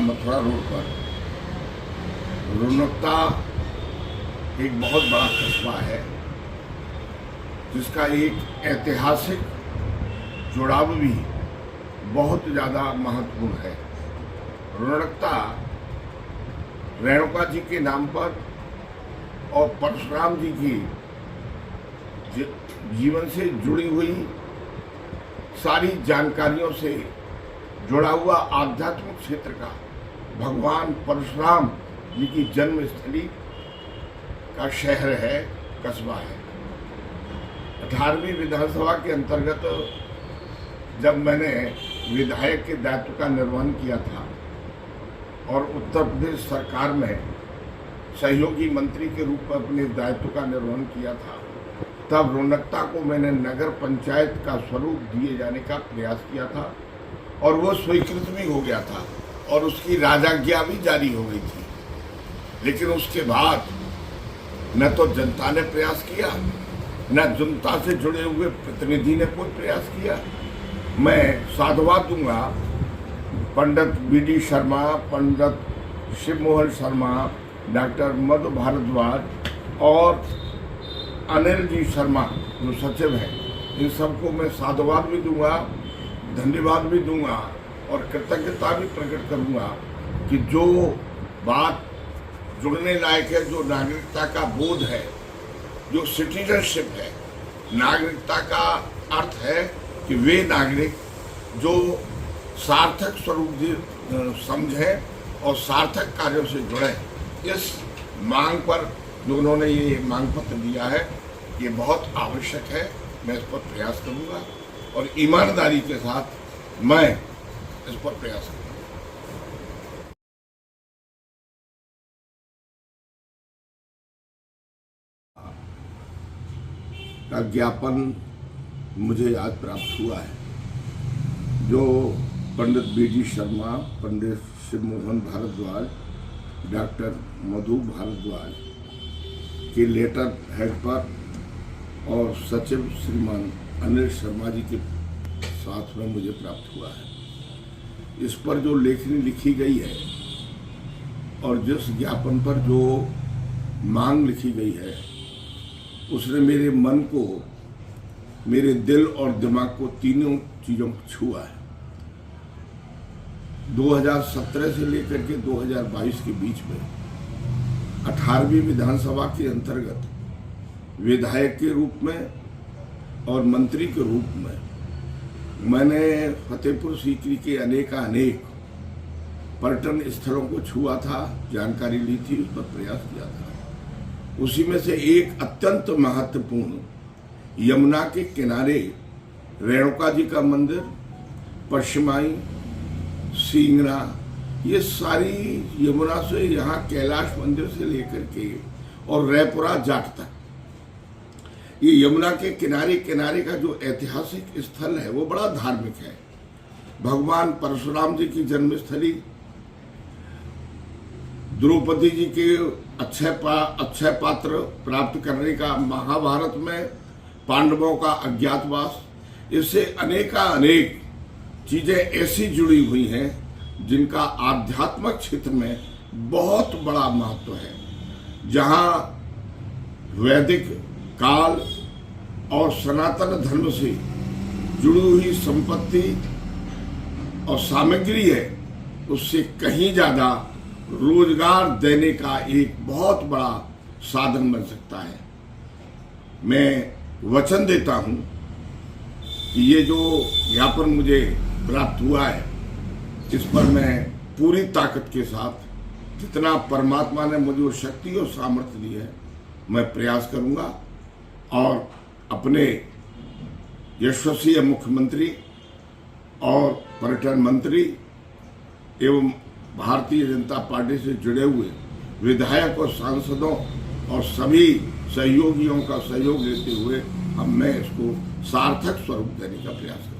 Mathura road पर रोनकता एक बहुत बड़ा कस्बा है जिसका एक ऐतिहासिक जुड़ाव भी बहुत ज़्यादा महत्वपूर्ण है। रोनकता रेणुका जी के नाम पर और परशुराम जी की जीवन से जुड़ी हुई सारी जानकारियों से जुड़ा हुआ आध्यात्मिक क्षेत्र का भगवान परशुराम जी की जन्म स्थली का शहर है, कस्बा है। 18वीं विधानसभा के अंतर्गत जब मैंने विधायक के दायित्व का निर्वहन किया था और उत्तर प्रदेश सरकार में सहयोगी मंत्री के रूप में अपने दायित्व का निर्वहन किया था, तब रोनकता को मैंने नगर पंचायत का स्वरूप दिए जाने का प्रयास किया था और वो स्वीकृत भी हो गया था और उसकी राजाज्ञा भी जारी हो गई थी। लेकिन उसके बाद न तो जनता ने प्रयास किया, न जनता से जुड़े हुए प्रतिनिधि ने कोई प्रयास किया। मैं साधुवाद दूंगा पंडित BD शर्मा, पंडित शिव मोहन शर्मा, डॉक्टर मधु भारद्वाज और अनिल जी शर्मा जो सचिव हैं, इन सबको मैं साधुवाद भी दूंगा, धन्यवाद भी दूंगा और कृतज्ञता भी प्रकट करूंगा कि जो बात जुड़ने लायक है, जो नागरिकता का बोध है, जो सिटीजनशिप है, नागरिकता का अर्थ है कि वे नागरिक जो सार्थक स्वरूप समझें और सार्थक कार्यों से जुड़े, इस मांग पर जो उन्होंने ये मांग पत्र दिया है, ये बहुत आवश्यक है। मैं इस पर प्रयास करूंगा और ईमानदारी के साथ मैं इस पर प्रयास करूंगा। का ज्ञापन मुझे आज प्राप्त हुआ है, जो पंडित BD शर्मा, पंडित शिव मोहन भारद्वाज, डॉक्टर मधु भारद्वाज के लेटर हेड पर और सचिव श्रीमान अनिल शर्मा जी के साथ में मुझे प्राप्त हुआ है। इस पर जो लेखनी लिखी गई है और जिस ज्ञापन पर जो मांग लिखी गई है, उसने मेरे मन को, मेरे दिल और दिमाग को, तीनों चीज़ों को छुआ है। 2017 से लेकर के 2022 के बीच में 18वीं विधानसभा के अंतर्गत विधायक के रूप में और मंत्री के रूप में मैंने फतेहपुर सीकरी के अनेक पर्यटन स्थलों को छुआ था, जानकारी ली थी, उस पर प्रयास किया था। उसी में से एक अत्यंत महत्वपूर्ण यमुना के किनारे रेणुका जी का मंदिर, पश्चिमाई, सिंगरा, ये सारी यमुना से यहाँ कैलाश मंदिर से लेकर के और रैपुरा जाट तक, ये यमुना के किनारे किनारे का जो ऐतिहासिक स्थल है वो बड़ा धार्मिक है। भगवान परशुराम जी की जन्मस्थली, द्रौपदी जी के अक्षय पात्र प्राप्त करने का महाभारत में पांडवों का अज्ञातवास, इससे अनेक चीजें ऐसी जुड़ी हुई हैं जिनका आध्यात्मिक क्षेत्र में बहुत बड़ा महत्व है। जहां वैदिक काल और सनातन धर्म से जुड़ी हुई संपत्ति और सामग्री है, उससे कहीं ज्यादा रोजगार देने का एक बहुत बड़ा साधन बन सकता है। मैं वचन देता हूं कि ये जो ज्ञापन मुझे प्राप्त हुआ है, इस पर मैं पूरी ताकत के साथ, जितना परमात्मा ने मुझे वो शक्ति और सामर्थ्य दी है, मैं प्रयास करूंगा और अपने यशस्वी मुख्यमंत्री और पर्यटन मंत्री एवं भारतीय जनता पार्टी से जुड़े हुए विधायक और सांसदों और सभी सहयोगियों का सहयोग लेते हुए मैं इसको सार्थक स्वरूप देने का प्रयास करूंगा।